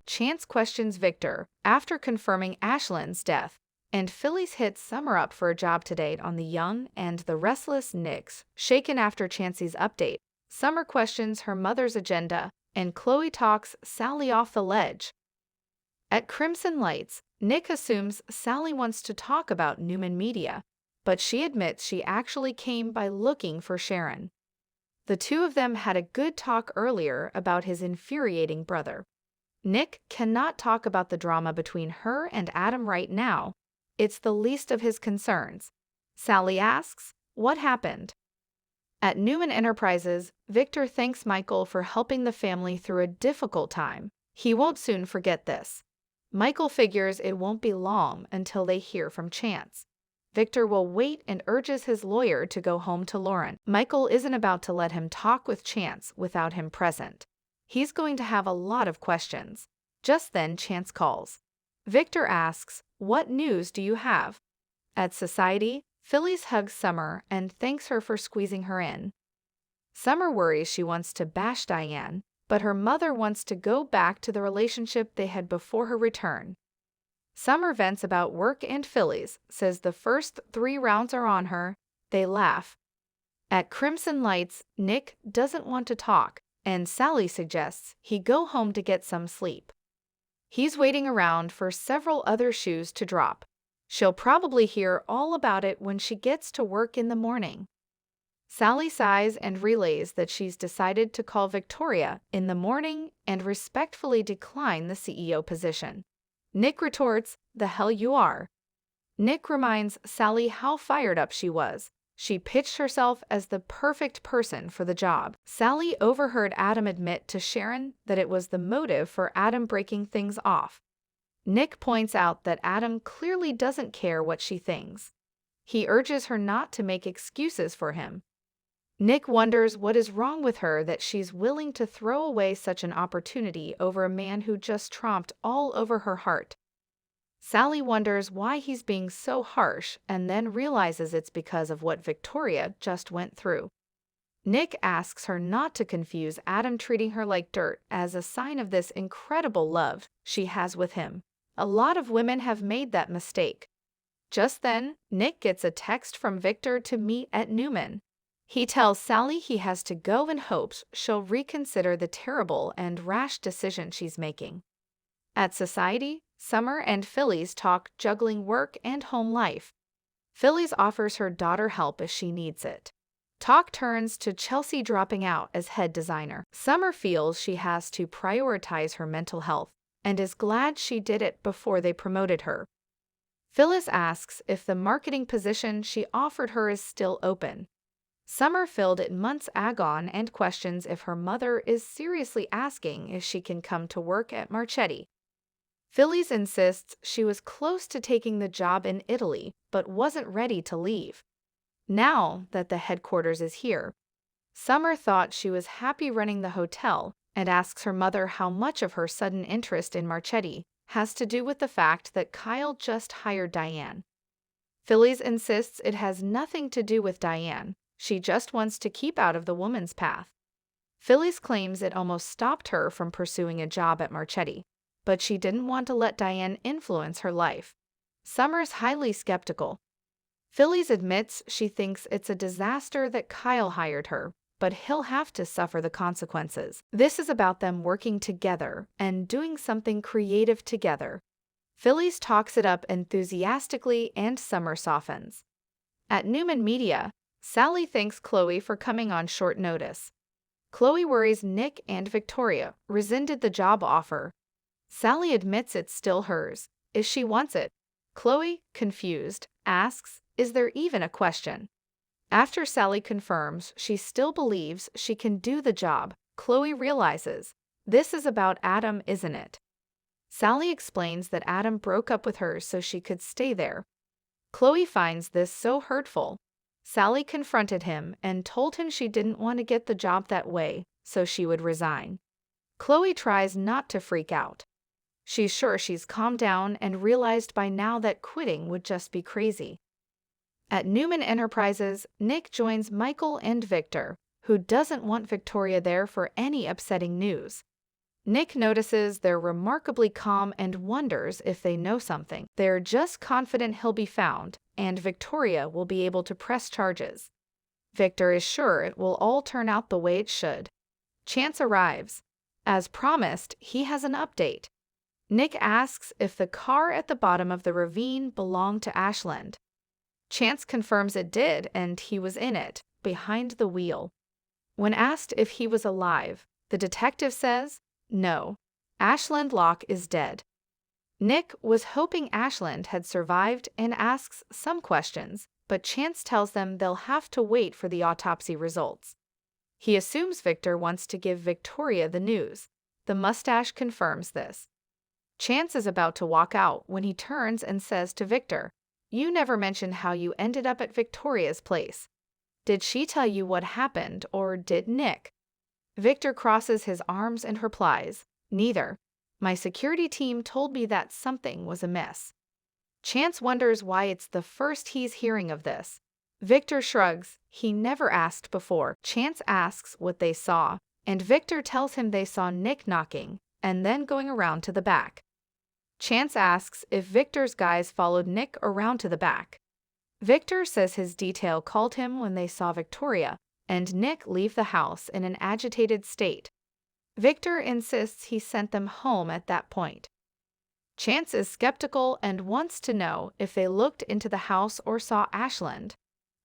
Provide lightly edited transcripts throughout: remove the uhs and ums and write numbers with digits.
Chance questions Victor after confirming Ashland's death, and Phyllis hits Summer up for a job to date on the young and the restless Nick's. Shaken after Chancey's update, Summer questions her mother's agenda, and Chloe talks Sally off the ledge. At Crimson Lights, Nick assumes Sally wants to talk about Newman Media, but she admits she actually came by looking for Sharon. The two of them had a good talk earlier about his infuriating brother. Nick cannot talk about the drama between her and Adam right now. It's the least of his concerns. Sally asks, "What happened?" At Newman Enterprises, Victor thanks Michael for helping the family through a difficult time. He won't soon forget this. Michael figures it won't be long until they hear from Chance. Victor will wait and urges his lawyer to go home to Lauren. Michael isn't about to let him talk with Chance without him present. He's going to have a lot of questions. Just then, Chance calls. Victor asks, "What news do you have?" At Society, Phyllis hugs Summer and thanks her for squeezing her in. Summer worries she wants to bash Diane, but her mother wants to go back to the relationship they had before her return. Summer vents about work and Phyllis says the first 3 rounds are on her. They laugh. At Crimson Lights, Nick doesn't want to talk, and Sally suggests he go home to get some sleep. He's waiting around for several other shoes to drop. She'll probably hear all about it when she gets to work in the morning. Sally sighs and relays that she's decided to call Victoria in the morning and respectfully decline the CEO position. Nick retorts, "The hell you are." Nick reminds Sally how fired up she was. She pitched herself as the perfect person for the job. Sally overheard Adam admit to Sharon that it was the motive for Adam breaking things off. Nick points out that Adam clearly doesn't care what she thinks. He urges her not to make excuses for him. Nick wonders what is wrong with her that she's willing to throw away such an opportunity over a man who just tromped all over her heart. Sally wonders why he's being so harsh and then realizes it's because of what Victoria just went through. Nick asks her not to confuse Adam treating her like dirt as a sign of this incredible love she has with him. A lot of women have made that mistake. Just then, Nick gets a text from Victor to meet at Newman. He tells Sally he has to go in hopes she'll reconsider the terrible and rash decision she's making. At Society, Summer and Phyllis talk juggling work and home life. Phyllis offers her daughter help if she needs it. Talk turns to Chelsea dropping out as head designer. Summer feels she has to prioritize her mental health and is glad she did it before they promoted her. Phyllis asks if the marketing position she offered her is still open. Summer filled it months ago and questions if her mother is seriously asking if she can come to work at Marchetti. Phyllis insists she was close to taking the job in Italy, but wasn't ready to leave. Now that the headquarters is here, Summer thought she was happy running the hotel and asks her mother how much of her sudden interest in Marchetti has to do with the fact that Kyle just hired Diane. Phyllis insists it has nothing to do with Diane. She just wants to keep out of the woman's path. Phyllis claims it almost stopped her from pursuing a job at Marchetti, but she didn't want to let Diane influence her life. Summer's highly skeptical. Phyllis admits she thinks it's a disaster that Kyle hired her, but he'll have to suffer the consequences. This is about them working together and doing something creative together. Phyllis talks it up enthusiastically and Summer softens. At Newman Media, Sally thanks Chloe for coming on short notice. Chloe worries Nick and Victoria rescinded the job offer. Sally admits it's still hers, if she wants it. Chloe, confused, asks, "Is there even a question?" After Sally confirms she still believes she can do the job, Chloe realizes, this is about Adam, isn't it? Sally explains that Adam broke up with her so she could stay there. Chloe finds this so hurtful. Sally confronted him and told him she didn't want to get the job that way, so she would resign. Chloe tries not to freak out. She's sure she's calmed down and realized by now that quitting would just be crazy. At Newman Enterprises, Nick joins Michael and Victor, who doesn't want Victoria there for any upsetting news. Nick notices they're remarkably calm and wonders if they know something. They're just confident he'll be found, and Victoria will be able to press charges. Victor is sure it will all turn out the way it should. Chance arrives. As promised, he has an update. Nick asks if the car at the bottom of the ravine belonged to Ashland. Chance confirms it did, and he was in it, behind the wheel. When asked if he was alive, the detective says, no, Ashland Locke is dead. Nick was hoping Ashland had survived and asks some questions, but Chance tells them they'll have to wait for the autopsy results. He assumes Victor wants to give Victoria the news. The mustache confirms this. Chance is about to walk out when he turns and says to Victor, "You never mentioned how you ended up at Victoria's place. Did she tell you what happened, or did Nick?" Victor crosses his arms and replies, "Neither. My security team told me that something was amiss." Chance wonders why it's the first he's hearing of this. Victor shrugs. He never asked before. Chance asks what they saw, and Victor tells him they saw Nick knocking and then going around to the back. Chance asks if Victor's guys followed Nick around to the back. Victor says his detail called him when they saw Victoria and Nick leave the house in an agitated state. Victor insists he sent them home at that point. Chance is skeptical and wants to know if they looked into the house or saw Ashland.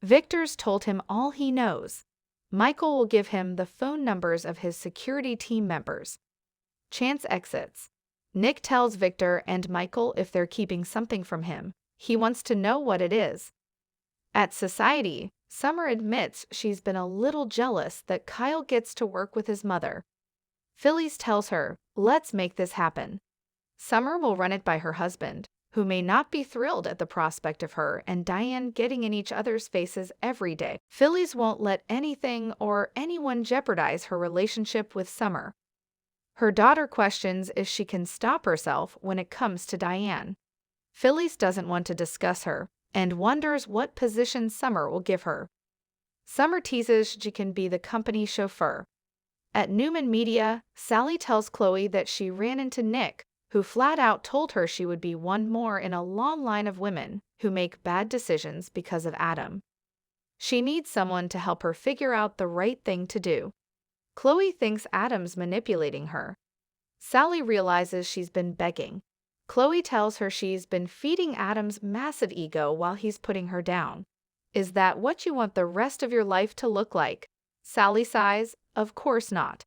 Victor's told him all he knows. Michael will give him the phone numbers of his security team members. Chance exits. Nick tells Victor and Michael if they're keeping something from him. He wants to know what it is. At Society, Summer admits she's been a little jealous that Kyle gets to work with his mother. Phyllis tells her, "Let's make this happen." Summer will run it by her husband, who may not be thrilled at the prospect of her and Diane getting in each other's faces every day. Phyllis won't let anything or anyone jeopardize her relationship with Summer. Her daughter questions if she can stop herself when it comes to Diane. Phyllis doesn't want to discuss her and wonders what position Summer will give her. Summer teases she can be the company chauffeur. At Newman Media, Sally tells Chloe that she ran into Nick, who flat out told her she would be one more in a long line of women who make bad decisions because of Adam. She needs someone to help her figure out the right thing to do. Chloe thinks Adam's manipulating her. Sally realizes she's been begging. Chloe tells her she's been feeding Adam's massive ego while he's putting her down. "Is that what you want the rest of your life to look like?" Sally sighs, "Of course not."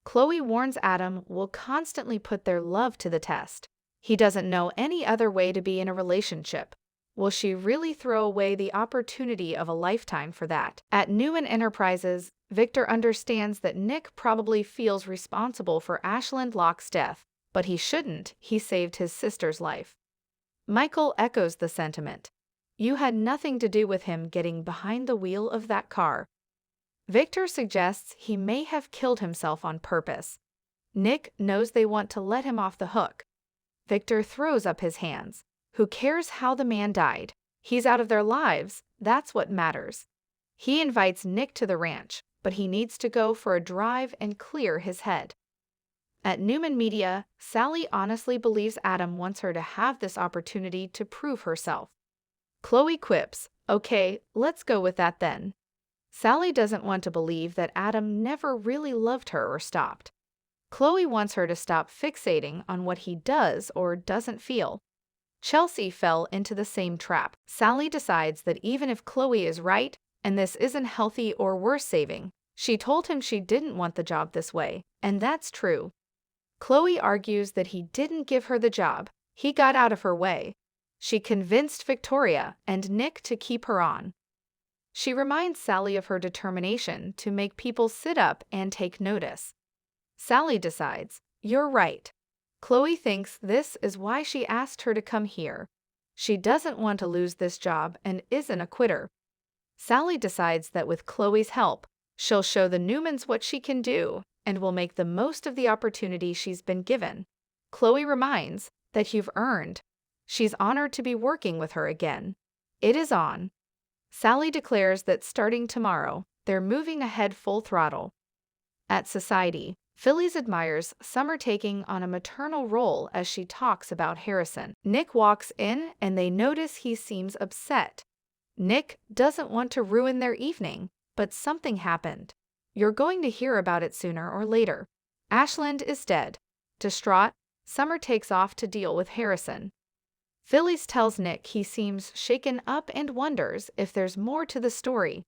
Chloe warns Adam will constantly put their love to the test. He doesn't know any other way to be in a relationship. Will she really throw away the opportunity of a lifetime for that? At Newman Enterprises, Victor understands that Nick probably feels responsible for Ashland Locke's death, but he shouldn't. He saved his sister's life. Michael echoes the sentiment. "You had nothing to do with him getting behind the wheel of that car." Victor suggests he may have killed himself on purpose. Nick knows they want to let him off the hook. Victor throws up his hands. Who cares how the man died? He's out of their lives. That's what matters. He invites Nick to the ranch, but he needs to go for a drive and clear his head. At Newman Media, Sally honestly believes Adam wants her to have this opportunity to prove herself. Chloe quips, "Okay, let's go with that then." Sally doesn't want to believe that Adam never really loved her or stopped. Chloe wants her to stop fixating on what he does or doesn't feel. Chelsea fell into the same trap. Sally decides that even if Chloe is right, and this isn't healthy or worth saving, she told him she didn't want the job this way, and that's true. Chloe argues that he didn't give her the job, he got out of her way. She convinced Victoria and Nick to keep her on. She reminds Sally of her determination to make people sit up and take notice. Sally decides, "You're right." Chloe thinks this is why she asked her to come here. She doesn't want to lose this job and isn't a quitter. Sally decides that with Chloe's help, she'll show the Newmans what she can do and will make the most of the opportunity she's been given. Chloe reminds that you've earned. She's honored to be working with her again. It is on. Sally declares that starting tomorrow, they're moving ahead full throttle. At Society, Phyllis admires Summer taking on a maternal role as she talks about Harrison. Nick walks in and they notice he seems upset. Nick doesn't want to ruin their evening, but something happened. You're going to hear about it sooner or later. Ashland is dead. Distraught, Summer takes off to deal with Harrison. Phyllis tells Nick he seems shaken up and wonders if there's more to the story.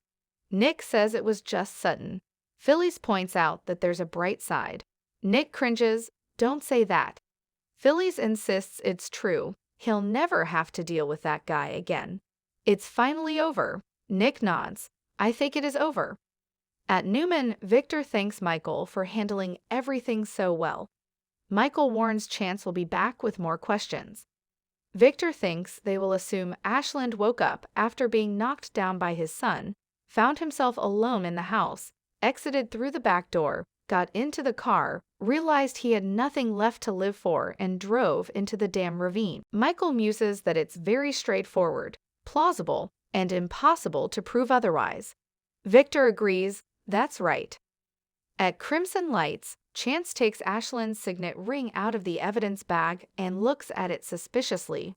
Nick says it was just sudden. Phyllis points out that there's a bright side. Nick cringes, "Don't say that." Phyllis insists it's true. He'll never have to deal with that guy again. It's finally over. Nick nods. I think it is over. At Newman, Victor thanks Michael for handling everything so well. Michael warns Chance will be back with more questions. Victor thinks they will assume Ashland woke up after being knocked down by his son, found himself alone in the house, exited through the back door, got into the car, realized he had nothing left to live for, and drove into the damn ravine. Michael muses that it's very straightforward, plausible, and impossible to prove otherwise. Victor agrees, that's right. At Crimson Lights, Chance takes Ashland's signet ring out of the evidence bag and looks at it suspiciously.